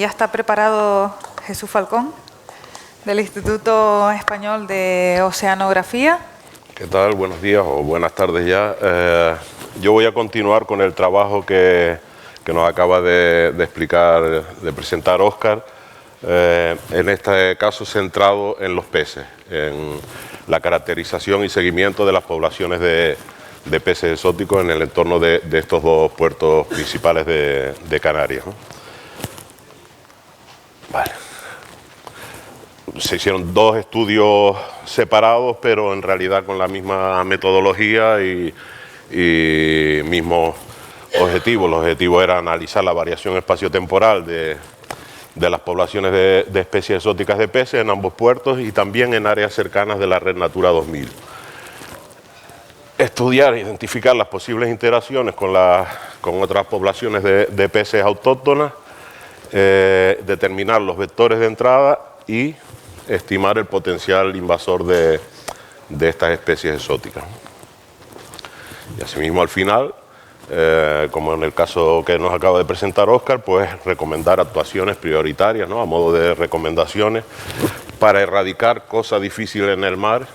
ya está preparado Jesús Falcón, del Instituto Español de Oceanografía. ¿Qué tal? Buenos días o buenas tardes ya. Yo voy a continuar con el trabajo que nos acaba de explicar, de presentar Óscar, en este caso centrado en los peces, en la caracterización y seguimiento de las poblaciones de peces exóticos en el entorno de estos dos puertos principales de Canarias, ¿no? Vale. Se hicieron dos estudios separados, pero en realidad con la misma metodología y mismo objetivo. El objetivo era analizar la variación espaciotemporal de las poblaciones de especies exóticas de peces en ambos puertos y también en áreas cercanas de la Red Natura 2000. Estudiar e identificar las posibles interacciones con otras poblaciones de peces autóctonas, determinar los vectores de entrada y estimar el potencial invasor de estas especies exóticas. Y asimismo al final, como en el caso que nos acaba de presentar Óscar, pues recomendar actuaciones prioritarias, ¿no? A modo de recomendaciones para erradicar cosas difíciles en el mar,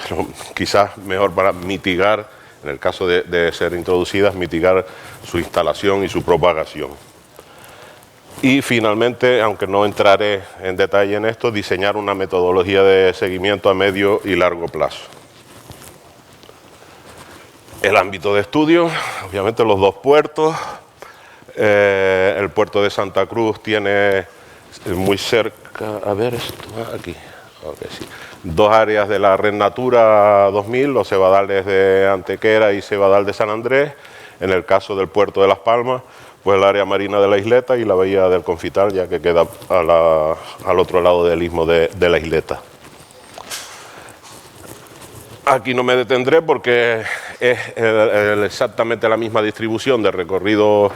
pero quizás mejor para mitigar, en el caso de ser introducidas, mitigar su instalación y su propagación. Y finalmente, aunque no entraré en detalle en esto, diseñar una metodología de seguimiento a medio y largo plazo. El ámbito de estudio, obviamente los dos puertos. El puerto de Santa Cruz tiene muy cerca, a ver esto, aquí, okay, sí, dos áreas de la Red Natura 2000, los cebadales de Antequera y cebadal de San Andrés. En el caso del puerto de Las Palmas, pues el área marina de la isleta y la bahía del Confital, ya que queda al otro lado del istmo de la isleta. Aquí no me detendré porque es exactamente la misma distribución de recorridos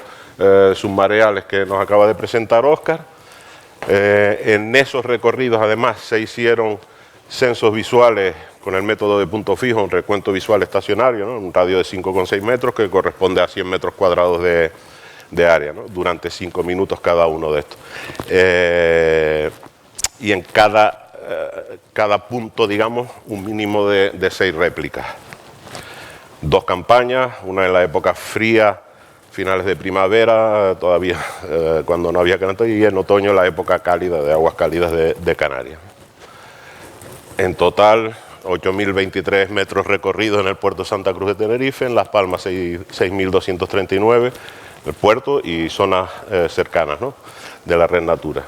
submareales que nos acaba de presentar Óscar. En esos recorridos además se hicieron censos visuales con el método de punto fijo, un recuento visual estacionario, ¿no? Un radio de 5,6 metros que corresponde a 100 metros cuadrados de área, ¿no? Durante 5 minutos cada uno de estos. Y en cada punto, digamos, un mínimo de 6 réplicas. 2 campañas, una en la época fría, finales de primavera, todavía cuando no había calentón, y en otoño la época cálida, de aguas cálidas de Canarias. En total, 8.023 metros recorridos en el puerto Santa Cruz de Tenerife, en Las Palmas 6.239, el puerto y zonas cercanas, ¿no? De la Red Natura.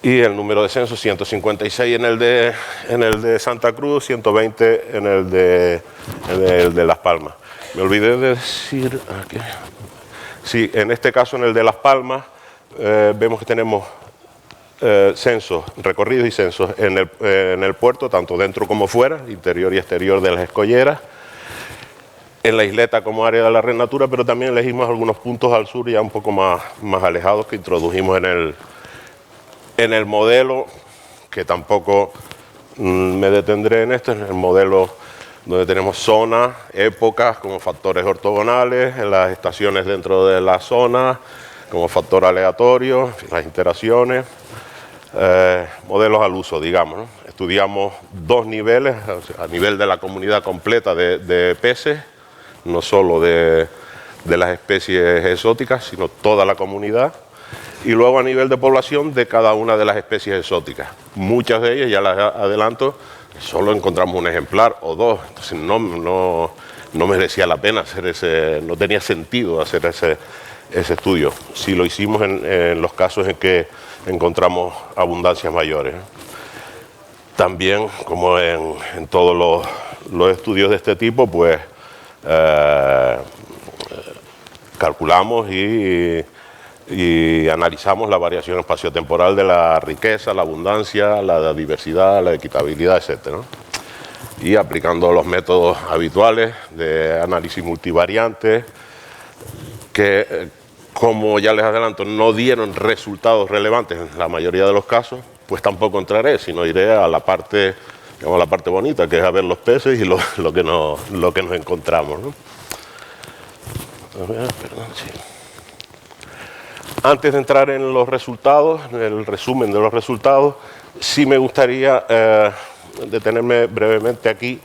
Y el número de censos, 156 en el de Santa Cruz, 120 en el de Las Palmas. Me olvidé de decir aquí. Sí, en este caso, en el de Las Palmas, vemos que tenemos censos, recorridos y censos en el puerto, tanto dentro como fuera, interior y exterior de las escolleras, en la isleta como área de la Red Natura, pero también elegimos algunos puntos al sur ya un poco más alejados que introdujimos en el modelo, que tampoco me detendré en esto, en el modelo donde tenemos zonas, épocas como factores ortogonales, en las estaciones dentro de la zona, como factor aleatorio, las interacciones, modelos al uso, digamos, ¿no? Estudiamos 2 niveles, o sea, a nivel de la comunidad completa de peces, no solo de las especies exóticas, sino toda la comunidad, y luego a nivel de población de cada una de las especies exóticas. Muchas de ellas, ya las adelanto, solo encontramos un ejemplar o 2, entonces no merecía la pena hacer no tenía sentido hacer ese estudio. Si lo hicimos en los casos en que encontramos abundancias mayores. También, como en todos los estudios de este tipo, pues calculamos y analizamos la variación espaciotemporal de la riqueza, la abundancia, la diversidad, la equitabilidad, etc., ¿no? Y aplicando los métodos habituales de análisis multivariante, que, como ya les adelanto, no dieron resultados relevantes en la mayoría de los casos, pues tampoco entraré, sino iré a la parte, digamos, la parte bonita, que es a ver los peces y lo que nos encontramos, ¿no? A ver, perdón, sí. Antes de entrar en los resultados, en el resumen de los resultados, sí me gustaría detenerme brevemente aquí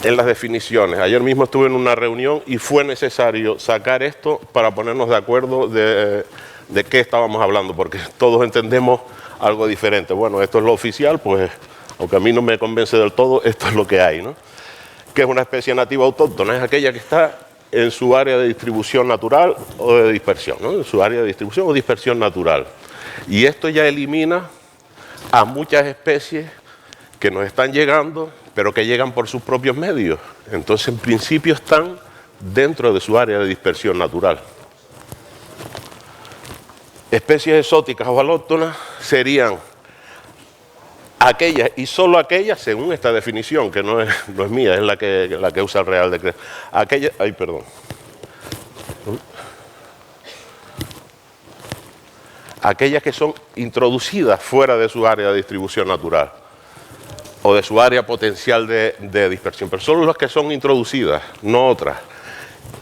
en las definiciones. Ayer mismo estuve en una reunión y fue necesario sacar esto para ponernos de acuerdo de qué estábamos hablando, porque todos entendemos algo diferente. Bueno, esto es lo oficial, pues aunque a mí no me convence del todo, esto es lo que hay, ¿no? ¿Qué es una especie nativa autóctona? Es aquella que está en su área de distribución natural o de dispersión, ¿no? En su área de distribución o dispersión natural. Y esto ya elimina a muchas especies que nos están llegando, pero que llegan por sus propios medios. Entonces, en principio, están dentro de su área de dispersión natural. Especies exóticas o alóctonas serían aquellas y solo aquellas, según esta definición, que no es mía, es la que usa el Real Decreto. Aquellas, aquellas que son introducidas fuera de su área de distribución natural o de su área potencial de dispersión, pero solo las que son introducidas, no otras.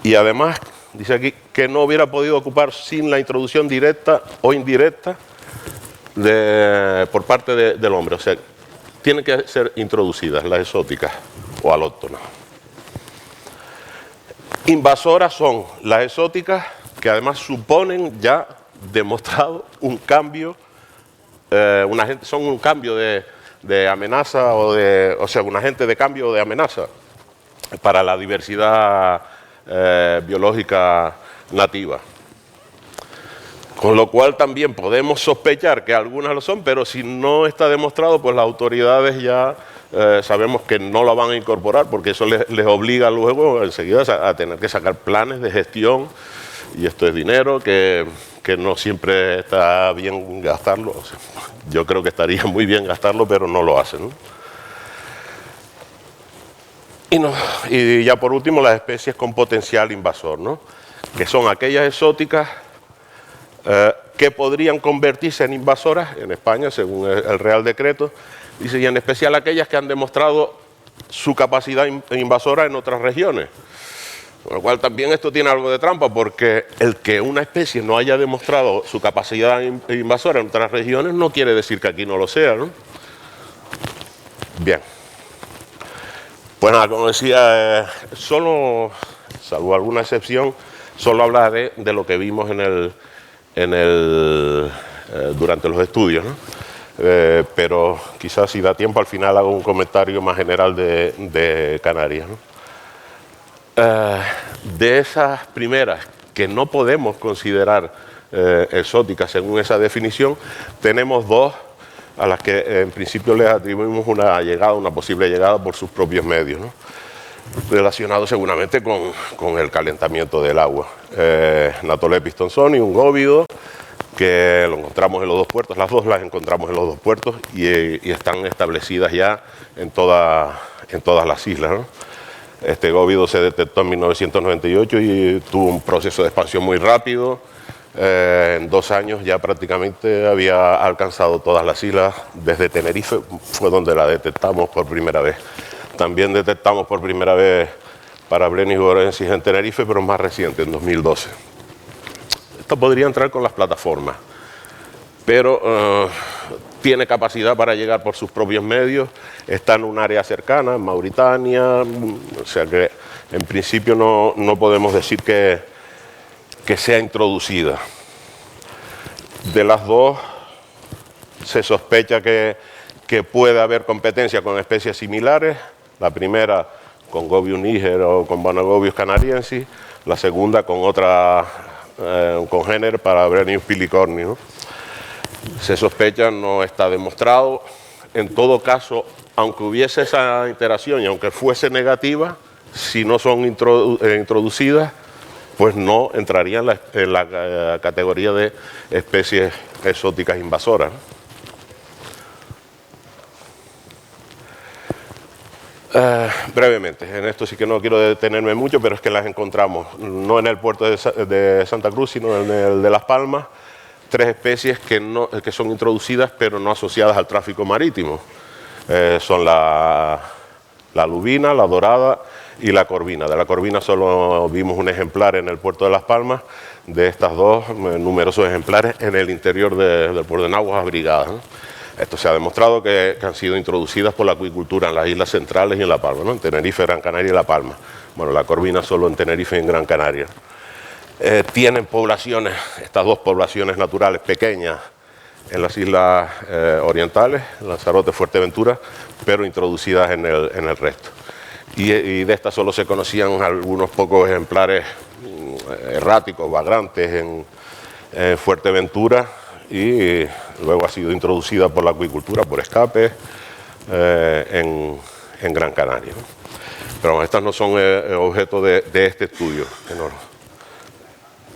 Y además, dice aquí, que no hubiera podido ocupar sin la introducción directa o indirecta por parte del hombre. O sea, tienen que ser introducidas las exóticas o alóctonas. Invasoras son las exóticas que además suponen ya demostrado un cambio, son un cambio de amenaza o sea, un agente de cambio de amenaza para la diversidad biológica nativa. Con lo cual también podemos sospechar que algunas lo son, pero si no está demostrado, pues las autoridades ya sabemos que no la van a incorporar, porque eso les obliga luego enseguida a tener que sacar planes de gestión, y esto es dinero que no siempre está bien gastarlo. O sea, yo creo que estaría muy bien gastarlo, pero no lo hacen, ¿no? Y ya por último, las especies con potencial invasor, ¿no? Que son aquellas exóticas que podrían convertirse en invasoras en España, según el Real Decreto, dice, y en especial aquellas que han demostrado su capacidad invasora en otras regiones. Con lo cual también esto tiene algo de trampa, porque el que una especie no haya demostrado su capacidad invasora en otras regiones no quiere decir que aquí no lo sea, ¿no? Bien. Pues nada, como decía, solo, salvo alguna excepción, solo hablaré de lo que vimos durante los estudios, ¿no? Pero quizás si da tiempo al final hago un comentario más general de Canarias, ¿no? De esas primeras que no podemos considerar exóticas según esa definición, tenemos dos a las que en principio les atribuimos una posible llegada por sus propios medios, ¿no? Relacionado seguramente con el calentamiento del agua. Natolepis thomsoni, un góvido, que lo encontramos en los dos puertos, las dos las encontramos en los dos puertos y están establecidas ya en todas las islas, ¿no? Este góvido se detectó en 1998 y tuvo un proceso de expansión muy rápido. En 2 años ya prácticamente había alcanzado todas las islas. Desde Tenerife fue donde la detectamos por primera vez. También detectamos por primera vez Parablenis hurorensis en Tenerife, pero más reciente, en 2012. Esto podría entrar con las plataformas, pero tiene capacidad para llegar por sus propios medios, está en un área cercana, en Mauritania, o sea que en principio no podemos decir que sea introducida. De las dos se sospecha que puede haber competencia con especies similares, la primera con Gobius niger o con Bonogobius canariensis, la segunda con otra congénere Parablenis pilicorni, ¿no? Se sospecha, no está demostrado. En todo caso, aunque hubiese esa interacción y aunque fuese negativa, si no son introducidas, pues no entrarían en la categoría de especies exóticas invasoras. Brevemente, en esto sí que no quiero detenerme mucho, pero es que las encontramos no en el puerto de Santa Cruz, sino en el de Las Palmas, 3 especies que son introducidas pero no asociadas al tráfico marítimo. Son la lubina, la dorada y la corvina. De la corvina solo vimos un ejemplar en el puerto de Las Palmas, de estas dos numerosos ejemplares en el interior del puerto en aguas abrigadas, ¿no? Esto se ha demostrado que han sido introducidas por la acuicultura en las islas centrales y en La Palma, ¿no? En Tenerife, Gran Canaria y La Palma. Bueno, la corvina solo en Tenerife y en Gran Canaria. Tienen poblaciones, estas dos poblaciones naturales pequeñas en las islas orientales, Lanzarote, Fuerteventura, pero introducidas en el resto. Y de estas solo se conocían algunos pocos ejemplares erráticos, vagrantes en Fuerteventura, y luego ha sido introducida por la acuicultura, por escape, en Gran Canaria, ¿no? Pero bueno, estas no son objeto de este estudio,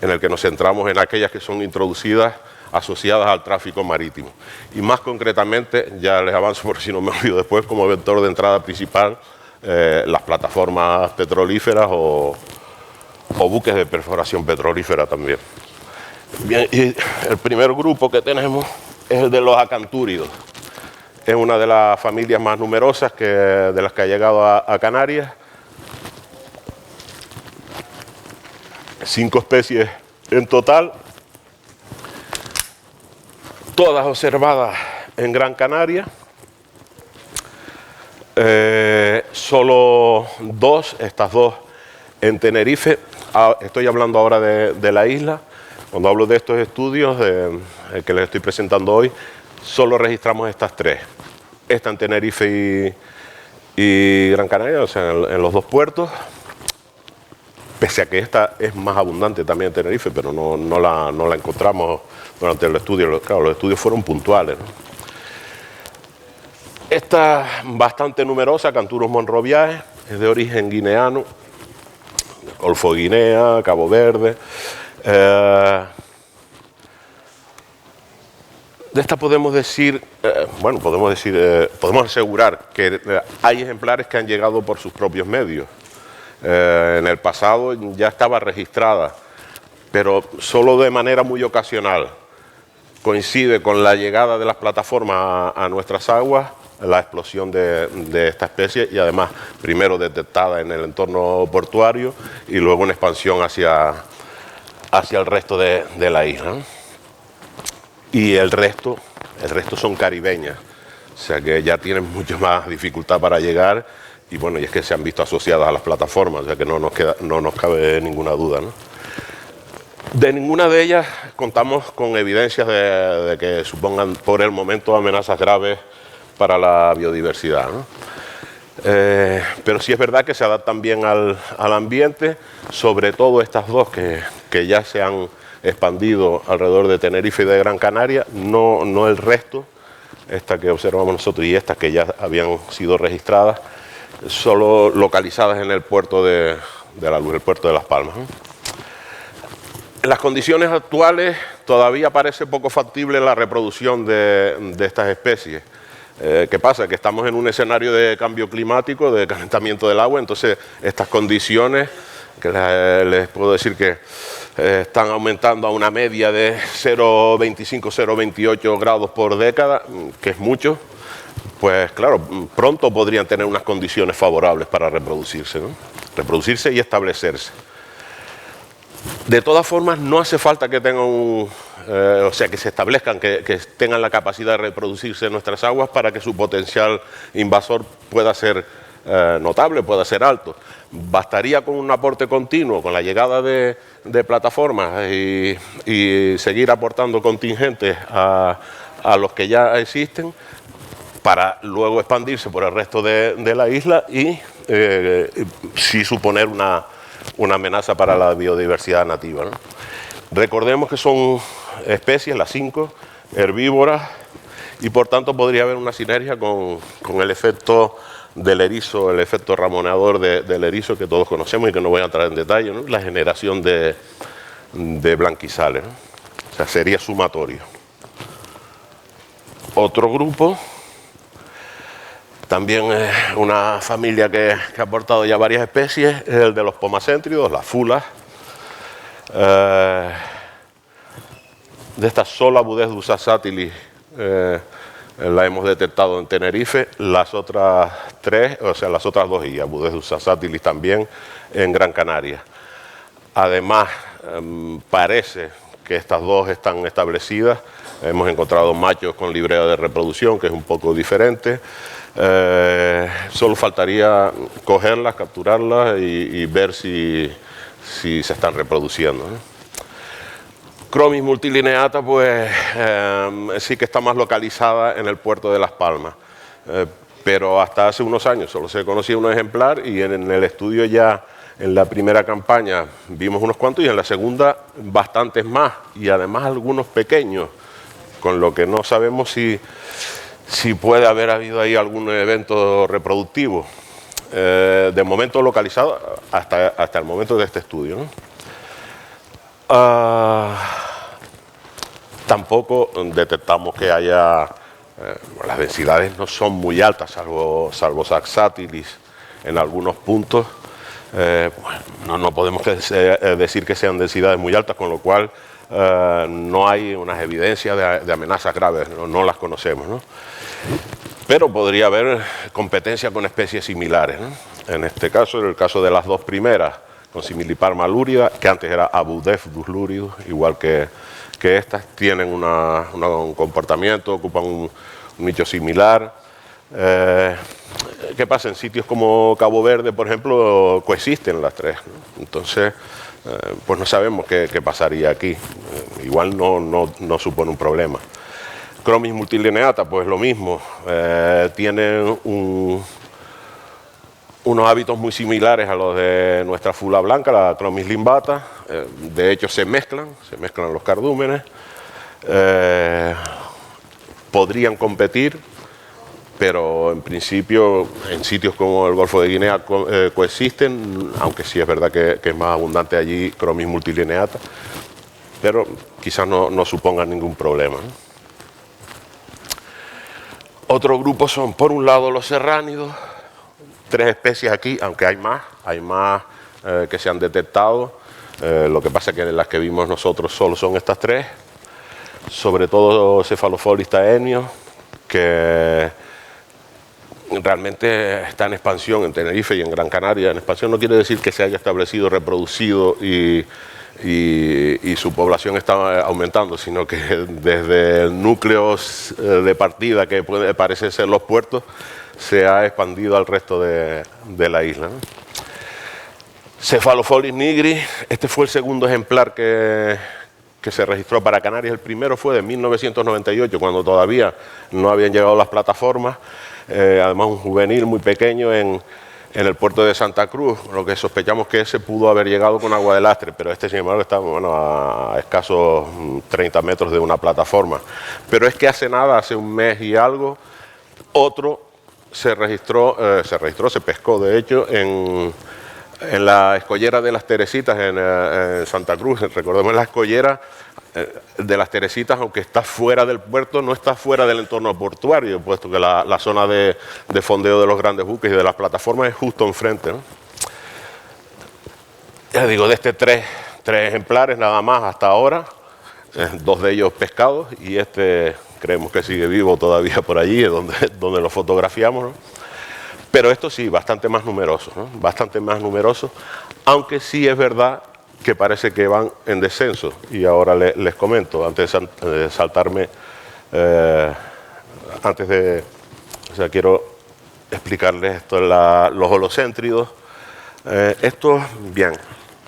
en el que nos centramos en aquellas que son introducidas asociadas al tráfico marítimo. Y más concretamente, ya les avanzo por si no me olvido después, como vector de entrada principal, las plataformas petrolíferas o buques de perforación petrolífera también. Bien, y el primer grupo que tenemos es el de los acantúridos. Es una de las familias más numerosas de las que ha llegado a Canarias. 5 especies en total, todas observadas en Gran Canaria. Solo estas dos en Tenerife. Estoy hablando ahora de la isla. Cuando hablo de estos estudios que les estoy presentando hoy, solo registramos estas 3. Esta en Tenerife y Gran Canaria, o sea, en los 2 puertos. Pese a que esta es más abundante también en Tenerife, pero no la encontramos durante el estudio. Claro, los estudios fueron puntuales, ¿no? Esta bastante numerosa, Canturus monroviae, es de origen guineano, Golfo de Guinea, Cabo Verde. De esta podemos asegurar que hay ejemplares que han llegado por sus propios medios. En el pasado ya estaba registrada, pero solo de manera muy ocasional. Coincide con la llegada de las plataformas a nuestras aguas, la explosión de esta especie, y además primero detectada en el entorno portuario y luego en expansión hacia el resto de la isla. Y el resto son caribeñas, o sea que ya tienen mucho más dificultad para llegar, y bueno, y es que se han visto asociadas a las plataformas, o sea que no nos cabe ninguna duda, ¿no? De ninguna de ellas contamos con evidencias de que supongan por el momento amenazas graves para la biodiversidad, ¿no? Pero sí es verdad que se adaptan bien al ambiente, sobre todo estas dos que ya se han expandido alrededor de Tenerife y de Gran Canaria, no el resto, esta que observamos nosotros y estas que ya habían sido registradas, solo localizadas en el puerto de La Luz, el puerto de Las Palmas, ¿no? En las condiciones actuales todavía parece poco factible la reproducción de estas especies. ¿Qué pasa? Que estamos en un escenario de cambio climático, de calentamiento del agua, entonces estas condiciones, que les puedo decir que están aumentando a una media de 0,25, 0,28 grados por década, que es mucho, pues claro, pronto podrían tener unas condiciones favorables para reproducirse, ¿no? Reproducirse y establecerse. De todas formas, no hace falta que tengan que se establezcan, que tengan la capacidad de reproducirse en nuestras aguas para que su potencial invasor pueda ser notable, pueda ser alto. Bastaría con un aporte continuo, con la llegada de plataformas y seguir aportando contingentes a los que ya existen, para luego expandirse por el resto de la isla y sí suponer una amenaza para la biodiversidad nativa, ¿no? Recordemos que son especies, las 5, herbívoras, y por tanto podría haber una sinergia con el efecto del erizo, el efecto ramoneador del erizo que todos conocemos y que no voy a entrar en detalle, ¿no? La generación de blanquizales, ¿no? O sea, sería sumatorio. Otro grupo, también una familia que ha aportado ya varias especies, es el de los pomacéntridos, las fulas. De esta sola Budesdus satylis la hemos detectado en Tenerife, las otras tres, o sea, las otras dos, y Abudes Usasátilis también en Gran Canaria. Además, parece que estas dos están establecidas. Hemos encontrado machos con librea de reproducción, que es un poco diferente. Solo faltaría cogerlas, capturarlas y ver si se están reproduciendo, ¿no? Chromis multilineata, pues sí que está más localizada en el puerto de Las Palmas, pero hasta hace unos años solo se conocía un ejemplar y en el estudio ya en la primera campaña vimos unos cuantos y en la segunda bastantes más y además algunos pequeños, con lo que no sabemos si puede haber habido ahí algún evento reproductivo. De momento localizado hasta el momento de este estudio, ¿no? Tampoco detectamos que haya... las densidades no son muy altas, salvo Saxatilis en algunos puntos. No podemos decir que sean densidades muy altas, con lo cual no hay unas evidencias de amenazas graves, no las conocemos, ¿no? Pero podría haber competencia con especies similares, ¿no? En este caso, en el caso de las dos primeras, con Similiparma lúrida, que antes era Abudefdus luridus, igual que estas, tienen un comportamiento, ocupan un nicho similar. ¿Qué pasa? En sitios como Cabo Verde, por ejemplo, coexisten las tres, ¿no? Entonces, pues no sabemos qué pasaría aquí. Igual no supone un problema. Chromis multilineata, pues lo mismo. Tienen unos hábitos muy similares a los de nuestra fula blanca, la Chromis limbata. De hecho, se mezclan los cardúmenes. Podrían competir, pero en principio en sitios como el Golfo de Guinea coexisten, aunque sí es verdad que es más abundante allí Chromis multilineata, pero quizás no supongan ningún problema, ¿no? Otro grupo son, por un lado, los serránidos, 3 especies aquí, aunque hay más que se han detectado. Lo que pasa es que las que vimos nosotros solo son estas 3, sobre todo Cephalofolis taenius, que realmente está en expansión en Tenerife y en Gran Canaria. En expansión no quiere decir que se haya establecido, reproducido y su población está aumentando, sino que desde núcleos de partida que parecen ser los puertos, se ha expandido al resto de la isla, ¿no? Cephalofolis nigris, este fue el segundo ejemplar que se registró para Canarias. El primero fue de 1998, cuando todavía no habían llegado las plataformas. Además, un juvenil muy pequeño en el puerto de Santa Cruz, lo que sospechamos que ese pudo haber llegado con agua de lastre, pero este, sin embargo, está a escasos 30 metros de una plataforma. Pero es que hace nada, hace un mes y algo, otro se pescó, de hecho, en la escollera de las Teresitas en Santa Cruz. Recordemos, la escollera de las Teresitas, aunque está fuera del puerto, no está fuera del entorno portuario, puesto que la zona de fondeo de los grandes buques y de las plataformas es justo enfrente, ¿no? Ya digo, de este tres ejemplares nada más hasta ahora, 2 de ellos pescados, y este creemos que sigue vivo todavía por allí, donde lo fotografiamos, ¿no? Pero estos sí, bastante más numerosos, ¿no? Bastante más numerosos, aunque sí es verdad que parece que van en descenso. Y ahora les comento, antes de saltarme, quiero explicarles esto, los holocéntridos. Estos, bien,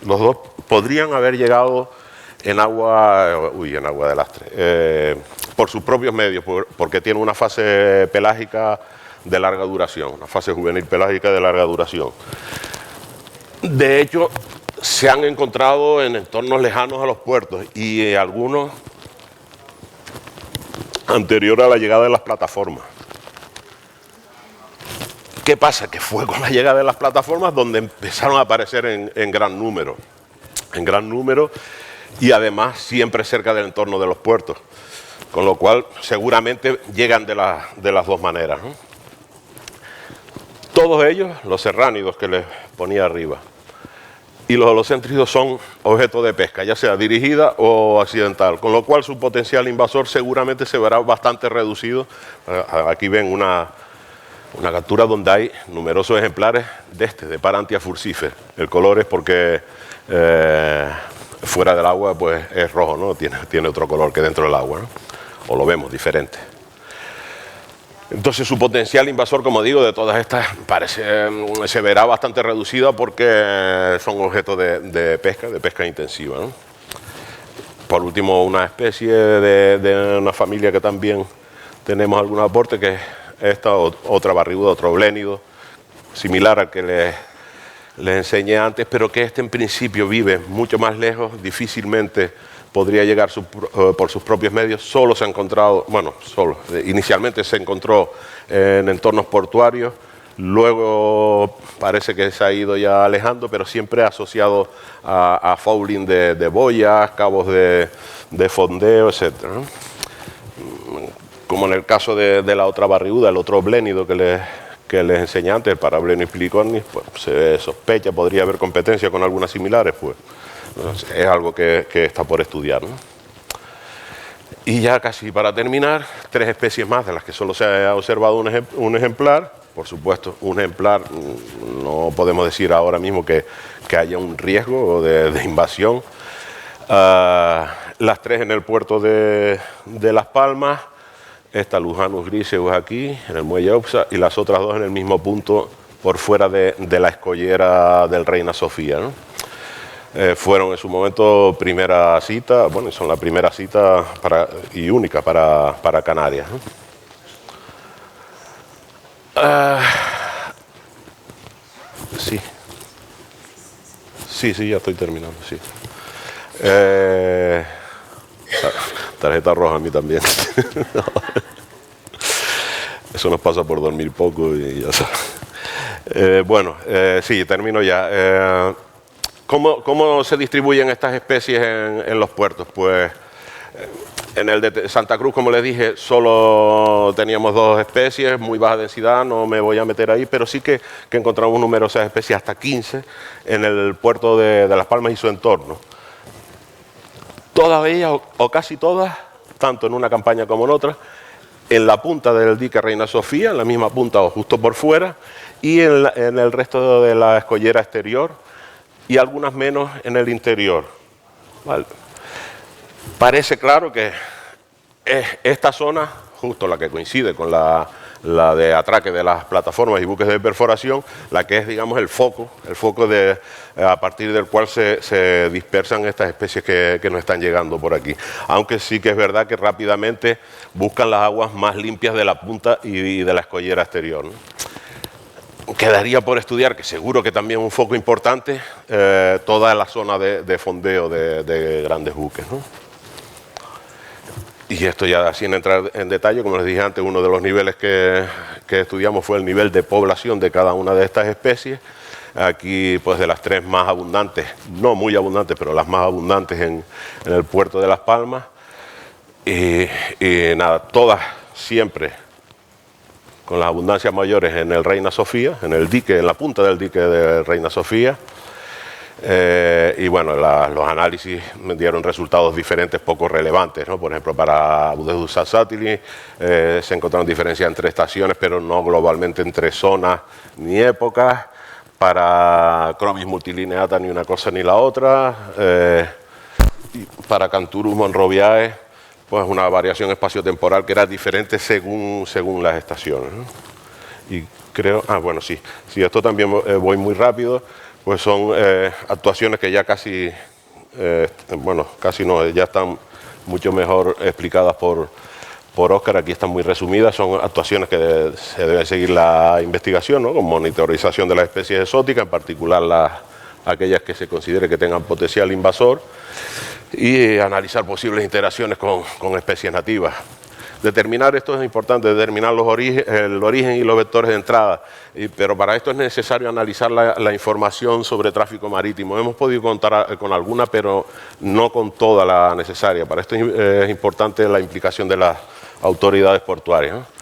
los dos podrían haber llegado en agua de lastre, por sus propios medios, porque tienen una fase pelágica de larga duración, una fase juvenil pelágica de larga duración. De hecho, se han encontrado en entornos lejanos a los puertos y algunos anterior a la llegada de las plataformas. ¿Qué pasa? Que fue con la llegada de las plataformas donde empezaron a aparecer en gran número. En gran número y además siempre cerca del entorno de los puertos. Con lo cual seguramente llegan de las dos maneras, ¿no? Todos ellos, los serránidos que les ponía arriba, y los holocéntridos son objeto de pesca, ya sea dirigida o accidental, con lo cual su potencial invasor seguramente se verá bastante reducido. Aquí ven Una captura donde hay numerosos ejemplares de Paranthia furcifer. El color es porque fuera del agua pues es rojo, ¿no? Tiene otro color que dentro del agua, ¿no? O lo vemos diferente. Entonces su potencial invasor, como digo, de todas estas se verá bastante reducido porque son objetos de pesca intensiva, ¿no? Por último, una especie de una familia que también tenemos algún aporte, que es esta otra barriguda, otro blénido, similar al que les enseñé antes, pero que en principio vive mucho más lejos, difícilmente podría llegar por sus propios medios. Solo se ha encontrado, inicialmente se encontró en entornos portuarios, luego parece que se ha ido ya alejando, pero siempre asociado a fouling de boyas, cabos de fondeo, etc., ¿no? Como en el caso de la otra barriguda, el otro blénido que les enseñé antes, el Parablenus pilicornis, pues se sospecha, podría haber competencia con algunas similares, pues es algo que está por estudiar, ¿no? Y ya casi para terminar, 3 especies más de las que solo se ha observado un ejemplar. Por supuesto, un ejemplar, no podemos decir ahora mismo que haya un riesgo de invasión. Las 3 en el puerto de Las Palmas, esta Lujanus griseus aquí, en el muelle Opsa, y las otras 2 en el mismo punto por fuera de la escollera del Reina Sofía, ¿no? Fueron en su momento primera cita, bueno, son la primera cita y única para Canarias, ¿no? Sí, ya estoy terminando, sí. Tarjeta roja a mí también. Eso nos pasa por dormir poco y ya sabes. Sí, termino ya. ¿Cómo se distribuyen estas especies en los puertos? Pues en el de Santa Cruz, como les dije, solo teníamos 2 especies, muy baja densidad, no me voy a meter ahí, pero sí que encontramos numerosas especies, hasta 15, en el puerto de Las Palmas y su entorno. Todas ellas, o casi todas, tanto en una campaña como en otra, en la punta del dique Reina Sofía, en la misma punta o justo por fuera, y en el resto de la escollera exterior, y algunas menos en el interior. Vale. Parece claro que es esta zona, justo la que coincide con la de atraque de las plataformas y buques de perforación, la que es, digamos, el foco a partir del cual se dispersan estas especies que nos están llegando por aquí. Aunque sí que es verdad que rápidamente buscan las aguas más limpias de la punta y de la escollera exterior, ¿no? Quedaría por estudiar, que seguro que también un foco importante, toda la zona de fondeo de grandes buques, ¿no? Y esto ya sin entrar en detalle, como les dije antes, uno de los niveles que estudiamos fue el nivel de población de cada una de estas especies. Aquí, pues de las 3 más abundantes, no muy abundantes, pero las más abundantes en el puerto de Las Palmas. Y nada, todas siempre con las abundancias mayores en el Reina Sofía, en la punta del dique de Reina Sofía. Y bueno, los análisis me dieron resultados diferentes poco relevantes, ¿no? Por ejemplo, para Budesus sassatili se encontraron diferencias entre estaciones, pero no globalmente entre zonas ni épocas. Para Chromis multilineata ni una cosa ni la otra. Y para Canturus monroviae, pues una variación espaciotemporal que era diferente según las estaciones, ¿no? Y creo, sí, esto también voy muy rápido, pues son actuaciones que ya casi no, ya están mucho mejor explicadas por Óscar. Aquí están muy resumidas, son actuaciones que se debe seguir la investigación, ¿no? Con monitorización de las especies exóticas, en particular aquellas que se considere que tengan potencial invasor, y analizar posibles interacciones con especies nativas. Determinar, esto es importante, determinar el origen y los vectores de entrada, pero para esto es necesario analizar la información sobre tráfico marítimo. Hemos podido contar con alguna, pero no con toda la necesaria. Para esto es importante la implicación de las autoridades portuarias, ¿no?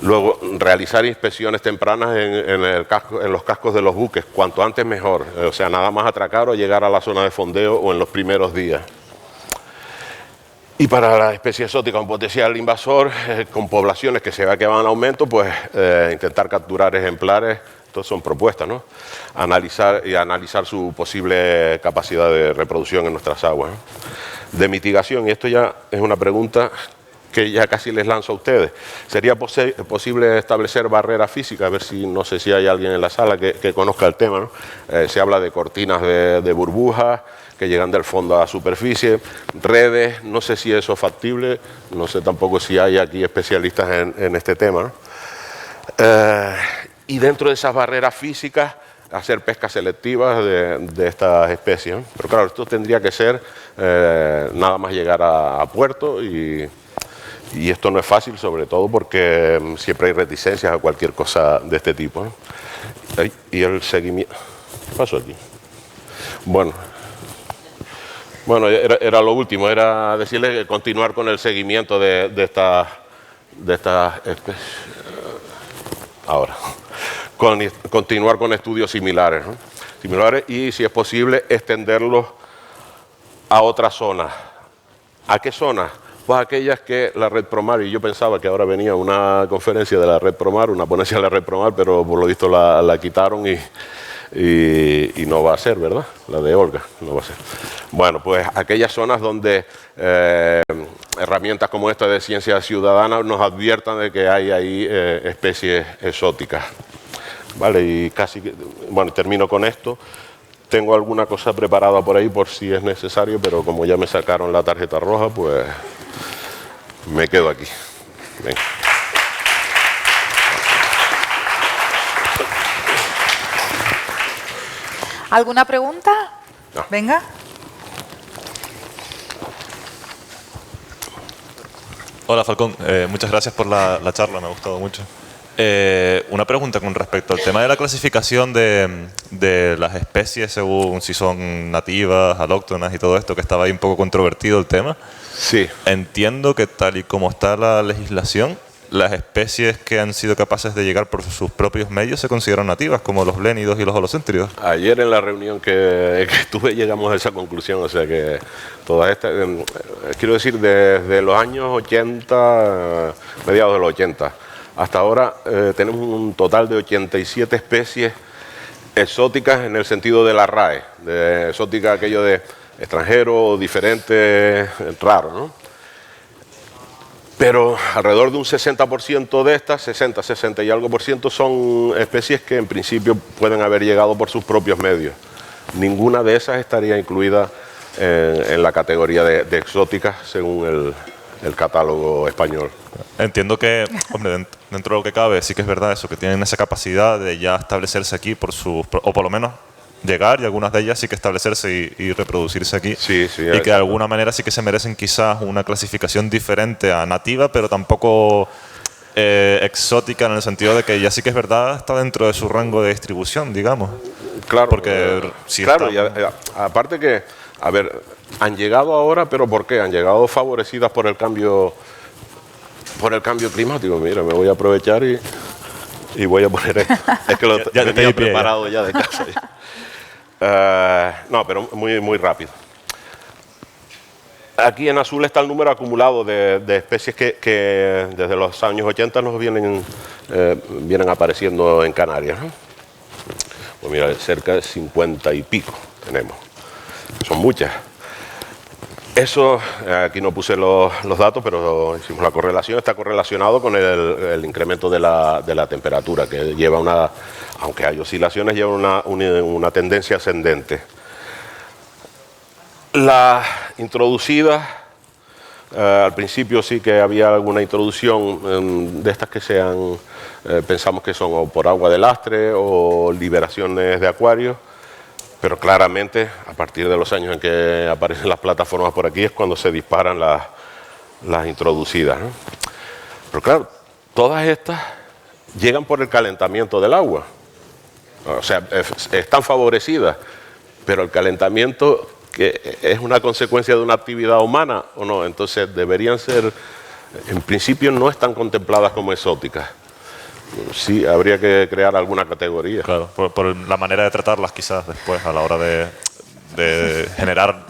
Luego, realizar inspecciones tempranas en los cascos de los buques, cuanto antes mejor, o sea, nada más atracar o llegar a la zona de fondeo o en los primeros días. Y para las especies exóticas con potencial invasor, con poblaciones que se vea que van en aumento, pues intentar capturar ejemplares. Estas son propuestas, ¿no? Analizar su posible capacidad de reproducción en nuestras aguas, ¿no? De mitigación, y esto ya es una pregunta que ya casi les lanzo a ustedes. ¿Sería posible establecer barreras físicas? A ver si, no sé si hay alguien en la sala que conozca el tema, ¿no? Se habla de cortinas de burbujas que llegan del fondo a la superficie, redes, no sé si eso es factible, no sé tampoco si hay aquí especialistas en este tema, ¿no? Y dentro de esas barreras físicas, hacer pesca selectiva de estas especies, ¿no? Pero claro, esto tendría que ser nada más llegar a puerto y esto no es fácil, sobre todo porque siempre hay reticencias a cualquier cosa de este tipo, ¿no? Y el seguimiento... ¿Qué pasó aquí? Bueno, era lo último, era decirles que continuar con el seguimiento de estas especies. Ahora, continuar con estudios similares, ¿no? Similares, y si es posible extenderlos a otras zonas. ¿A qué zonas? Pues aquellas que la Red Promar, y yo pensaba que ahora venía una conferencia de la Red Promar, una ponencia de la Red Promar, pero por lo visto la quitaron y no va a ser, ¿verdad? La de Olga, no va a ser. Bueno, pues aquellas zonas donde herramientas como esta de ciencia ciudadana nos adviertan de que hay ahí especies exóticas. Vale, y casi, bueno, termino con esto. Tengo alguna cosa preparada por ahí por si es necesario, pero como ya me sacaron la tarjeta roja, pues me quedo aquí. Venga. ¿Alguna pregunta? No. Venga. Hola Falcón, muchas gracias por la charla, me ha gustado mucho. Una pregunta con respecto al tema de la clasificación de las especies según si son nativas, alóctonas y todo esto, que estaba ahí un poco controvertido el tema. Sí. Entiendo que tal y como está la legislación, las especies que han sido capaces de llegar por sus propios medios se consideran nativas, como los blénidos y los holocéntridos. Ayer en la reunión que tuve llegamos a esa conclusión, o sea que todas estas, quiero decir, desde los años 80, mediados de los 80, hasta ahora tenemos un total de 87 especies exóticas en el sentido de la RAE, de exótica aquello de extranjero, diferente, raro, ¿no? Pero alrededor de un 60% de estas, 60 y algo por ciento, son especies que en principio pueden haber llegado por sus propios medios. Ninguna de esas estaría incluida en la categoría de exóticas según el catálogo español. Entiendo que, hombre, dentro de lo que cabe, sí que es verdad eso, que tienen esa capacidad de ya establecerse aquí o por lo menos llegar, y algunas de ellas sí que establecerse y reproducirse aquí. Sí, sí, y que de alguna manera sí que se merecen quizás una clasificación diferente a nativa, pero tampoco exótica, en el sentido de que ya sí que es verdad está dentro de su rango de distribución, digamos. Claro, porque si claro, está... y aparte que, a ver, han llegado ahora, pero ¿por qué? Han llegado favorecidas por el cambio climático. Mira, me voy a aprovechar y voy a poner esto. Es que lo tenía preparado ya de casa. No, pero muy, muy rápido. Aquí en azul está el número acumulado de especies que desde los años 80 nos vienen apareciendo en Canarias, ¿no? Pues mira, cerca de 50 y pico tenemos. Son muchas. Eso, aquí no puse los datos, pero hicimos la correlación. Está correlacionado con el incremento de la temperatura, que lleva aunque hay oscilaciones, lleva una tendencia ascendente. Las introducidas, al principio sí que había alguna introducción de estas que pensamos que son o por agua de lastre o liberaciones de acuarios. Pero claramente, a partir de los años en que aparecen las plataformas por aquí, es cuando se disparan las introducidas, ¿no? Pero claro, todas estas llegan por el calentamiento del agua. O sea, están favorecidas, pero el calentamiento, que es una consecuencia de una actividad humana, ¿o no? Entonces deberían ser, en principio no están contempladas como exóticas. Sí, habría que crear alguna categoría. Claro, por la manera de tratarlas quizás después a la hora de generar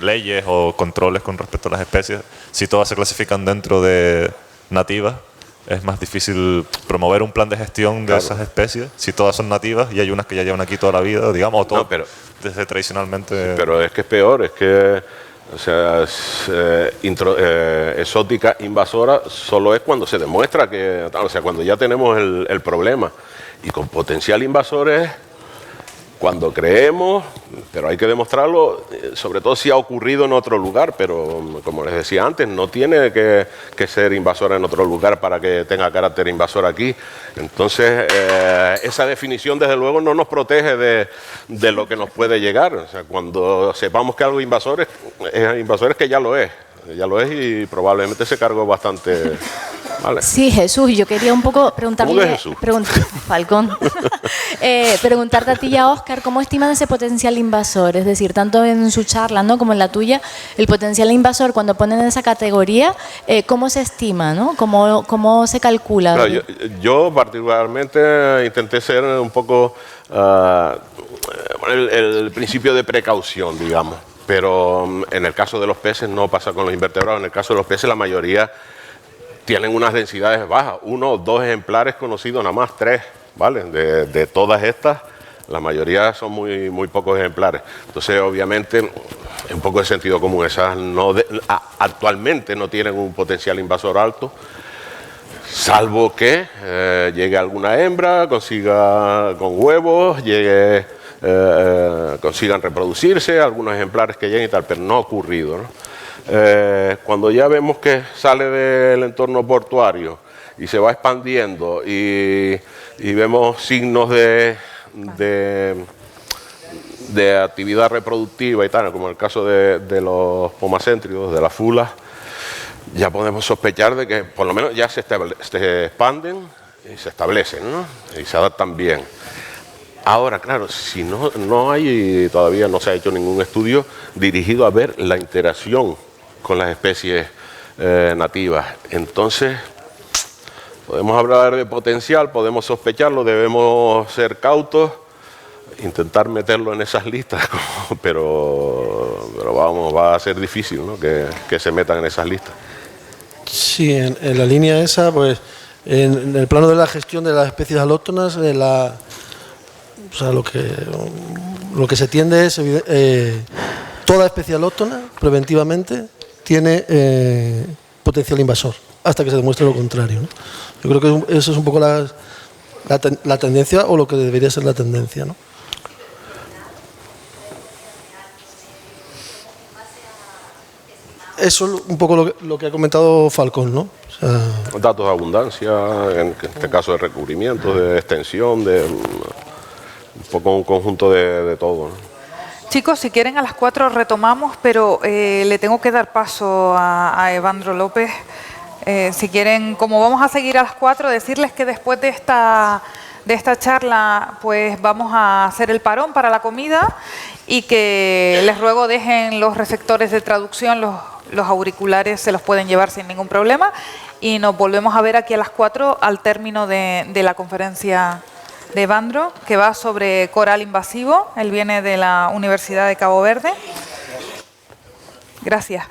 leyes o controles con respecto a las especies, si todas se clasifican dentro de nativas, es más difícil promover un plan de gestión de esas especies si todas son nativas y hay unas que ya llevan aquí toda la vida, digamos, o todo, desde tradicionalmente. Pero es que es peor, es que, o sea, exótica invasora solo es cuando se demuestra que, o sea, cuando ya tenemos el problema. Y con potencial invasor es cuando creemos, pero hay que demostrarlo, sobre todo si ha ocurrido en otro lugar, pero como les decía antes, no tiene que ser invasora en otro lugar para que tenga carácter invasor aquí. Entonces, esa definición desde luego no nos protege de lo que nos puede llegar. O sea, cuando sepamos que algo invasor es que ya lo es y probablemente se cargó bastante. Vale. Sí, Jesús, yo quería un poco preguntarle... ¿Cómo que Jesús? Falcón. Preguntarte a ti y a Óscar, ¿cómo estiman ese potencial invasor? Es decir, tanto en su charla, ¿no?, como en la tuya, el potencial invasor, cuando ponen esa categoría, ¿cómo se estima, ¿no? ¿Cómo se calcula? Claro, yo particularmente intenté ser un poco el principio de precaución, digamos. Pero en el caso de los peces no pasa con los invertebrados. En el caso de los peces la mayoría tienen unas densidades bajas, 1 o 2 ejemplares conocidos, nada más 3, ¿vale? De todas estas, la mayoría son muy pocos ejemplares. Entonces, obviamente, es un poco de sentido común. Esas actualmente no tienen un potencial invasor alto, salvo que llegue alguna hembra, consiga con huevos, consigan reproducirse, algunos ejemplares que lleguen y tal, pero no ha ocurrido, ¿no? Cuando ya vemos que sale del entorno portuario y se va expandiendo y vemos signos de actividad reproductiva y tal, como en el caso de los pomacéntridos, de las fulas, ya podemos sospechar de que por lo menos ya se expanden y se establecen, ¿no? Y se adaptan bien. Ahora, claro, si no hay, todavía no se ha hecho ningún estudio dirigido a ver la interacción con las especies nativas. Entonces, podemos hablar de potencial, podemos sospecharlo, debemos ser cautos, intentar meterlo en esas listas, pero vamos, va a ser difícil, ¿no?, que se metan en esas listas. Sí, en la línea esa, pues, en el plano de la gestión de las especies alóctonas, o sea, lo que se tiende es toda especie alóctona preventivamente tiene potencial invasor hasta que se demuestre lo contrario, ¿no? Yo creo que eso es un poco la tendencia, o lo que debería ser la tendencia, ¿no? Eso es un poco lo que ha comentado Falcón, ¿no? O sea, datos de abundancia, en este caso de recubrimiento, de extensión, un poco un conjunto de todo, ¿no? Chicos, si quieren a las 4 retomamos, pero le tengo que dar paso a Evandro López. Si quieren, como vamos a seguir a las 4, decirles que después de esta charla, pues vamos a hacer el parón para la comida y que les ruego dejen los receptores de traducción, los auriculares se los pueden llevar sin ningún problema, y nos volvemos a ver aquí a las 4 al término de la conferencia de Evandro, que va sobre coral invasivo. Él viene de la Universidad de Cabo Verde. Gracias.